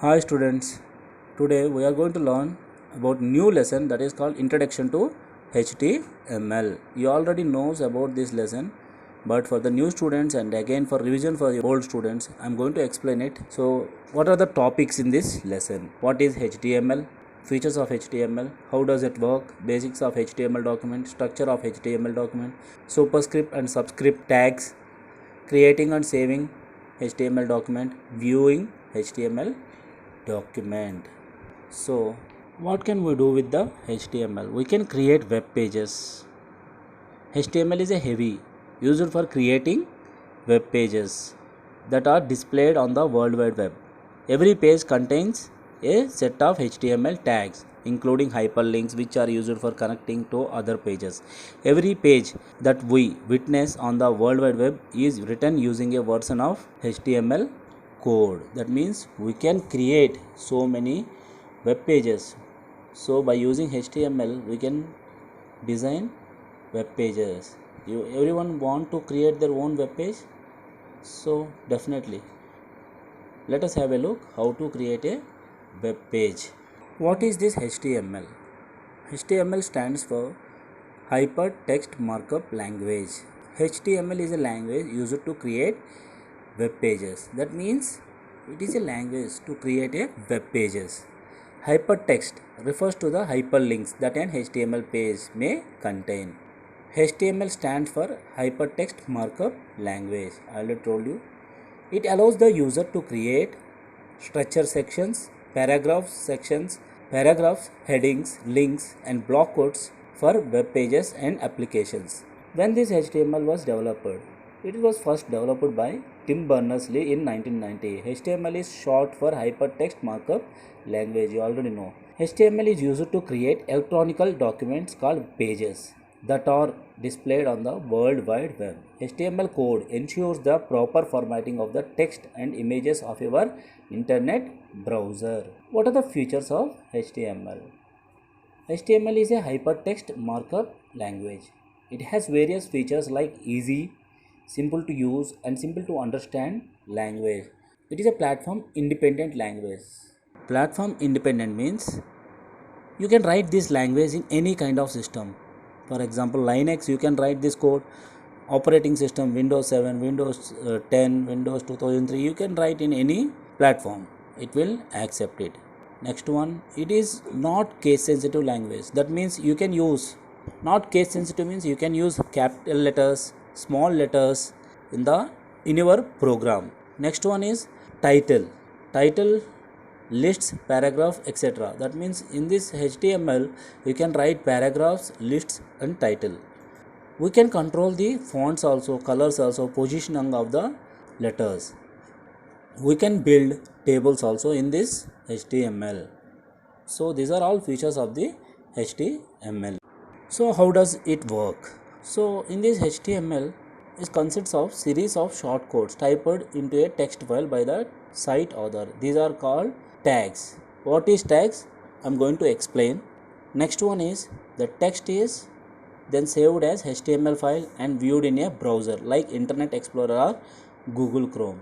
Hi students, today we are going to learn about new lesson that is called Introduction to HTML. You already knows about this lesson, but for the new students and again for revision for the old students, I am going to explain it. So what are the topics in this lesson? What is HTML? Features of HTML, how does it work, basics of HTML document, structure of HTML document, superscript and subscript tags, creating and saving HTML document, viewing HTML document. So what can we do with the HTML? We can create web pages. HTML is a heavy used for creating web pages that are displayed on the World Wide Web. Every page contains a set of HTML tags including hyperlinks which are used for connecting to other pages. Every page that we witness on the World Wide Web is written using a version of HTML code. That means we can create so many web pages. So by using HTML we can design web pages. Everyone want to create their own web page? So definitely let us have a look how to create a web page. What is this HTML? HTML stands for Hypertext Markup Language. HTML is a language used to create web pages. That means it is a language to create a web pages. Hypertext refers to the hyperlinks that an HTML page may contain. HTML stands for Hypertext Markup Language. I already told you. It allows the user to create structure sections, paragraphs, headings, links and block quotes for web pages and applications. When this HTML was developed, it was first developed by Tim Berners-Lee in 1990. HTML is short for Hypertext Markup Language. You already know. HTML is used to create electronic documents called pages that are displayed on the World Wide Web. HTML code ensures the proper formatting of the text and images of your internet browser. What are the features of HTML? HTML is a hypertext markup language. It has various features like easy, simple to use and simple to understand language. It is a platform independent language. Platform independent means you can write this language in any kind of system. For example, Linux, you can write this code. Operating system, Windows 7, Windows 10, Windows 2003, you can write in any platform. It will accept it. Next one, it is not case sensitive language. That means you can use, not case sensitive means you can use capital letters, small letters in your program. Next one is title. Title lists, paragraph, etc. That means in this HTML you can write paragraphs, lists and title. We can control the fonts also, colors also, positioning of the letters. We can build tables also in this HTML. So these are all features of the HTML. So how does it work? So in this HTML, it consists of series of short codes typed into a text file by the site author. These are called tags. What is tags? I am going to explain. Next one is the text is then saved as HTML file and viewed in a browser like Internet Explorer or Google Chrome.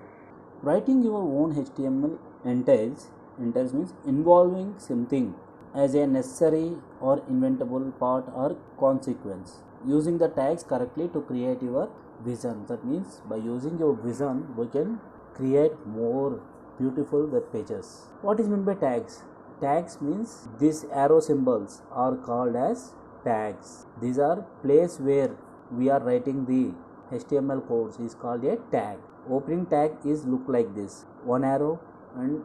Writing your own HTML entails means involving something as a necessary or inventable part or consequence. Using the tags correctly to create your vision. That means by using your vision we can create more beautiful web pages. What is meant by tags? Tags means these arrow symbols are called as tags. These are place where we are writing the HTML codes is called a tag. Opening tag is look like this. One arrow and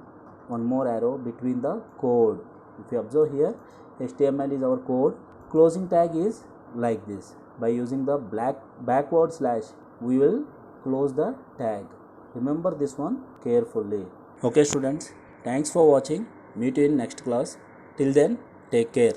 one more arrow between the code. If you observe here, HTML is our code. Closing tag is like this. By using the backward slash, we will close the tag. Remember this one carefully. Okay students, thanks for watching. Meet you in next class. Till then, take care.